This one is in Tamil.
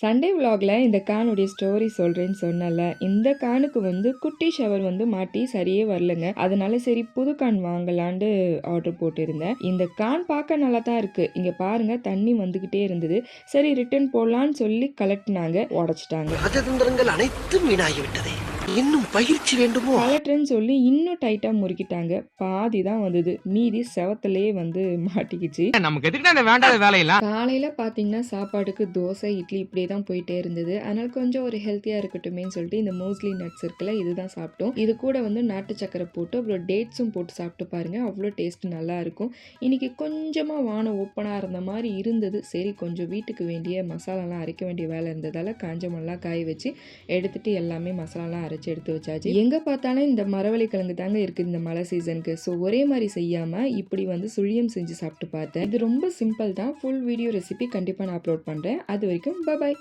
சண்டே விலாகில் இந்த கானுடைய ஸ்டோரி சொல்கிறேன்னு சொன்னல. இந்த கானுக்கு வந்து குட்டி ஷவர் வந்து மாட்டி சரியே வரலங்க. அதனால சரி புது கான் வாங்கலான்னு ஆர்டர் போட்டிருந்தேன். இந்த கான் பார்க்க நல்லா தான் இருக்குது. இங்கே பாருங்கள், தண்ணி வந்துக்கிட்டே இருந்தது. சரி ரிட்டர்ன் போடலான்னு சொல்லி கலெக்டினாங்க, உடச்சிட்டாங்க. ராஜதந்திரங்கள் அனைத்தும் வீணாகிவிட்டதே. இன்னும் பயிற்சி வேண்டுமோ? கலெக்டர்ன்னு சொல்லி இன்னும் டைட்டாக முறுக்கிட்டாங்க. பாதி தான் வந்தது, மீதி செவத்திலே வந்து மாட்டிக்கிச்சு. நமக்கு எதுக்கு அந்த வேண்டாத வேலையெல்லாம். காலையில் பார்த்தீங்கன்னா சாப்பாடுக்கு தோசை இட்லி இப்படியே தான் போயிட்டே இருந்தது. அதனால் கொஞ்சம் ஒரு ஹெல்த்தியாக இருக்கட்டுமேன்னு சொல்லிட்டு இந்த மோஸ்ட்லி நட்ஸ் இருக்குல்ல, இதுதான் சாப்பிட்டோம். இது கூட வந்து நாட்டு சக்கரை போட்டு அப்புறம் டேட்ஸும் போட்டு சாப்பிட்டு பாருங்கள், அவ்வளோ டேஸ்ட் நல்லா இருக்கும். இன்றைக்கி கொஞ்சமாக வானம் ஓப்பனாக இருந்த மாதிரி இருந்தது. சரி கொஞ்சம் வீட்டுக்கு வேண்டிய மசாலாலாம் அரைக்க வேண்டிய வேலை இருந்ததால் காஞ்ச மிளகா காய வச்சு எடுத்துகிட்டு எல்லாமே மசாலாலாம் அரைச்சி எடுத்து வச்சாச்சு. எங்கே பார்த்தாலும் இந்த மரவள்ளி கிழங்கு தாங்க இருக்குது இந்த மழை சீசனுக்கு. ஸோ ஒரே மாதிரி செய்யாமல் இப்படி வந்து சுழியம் செஞ்சு சாப்பிட்டு பார்த்தேன். இது ரொம்ப சிம்பிள் தான். ஃபுல் வீடியோ ரெசிபி கண்டிப்பாக நான் அப்லோட் பண்ணுறேன். அது வரைக்கும் பாய்.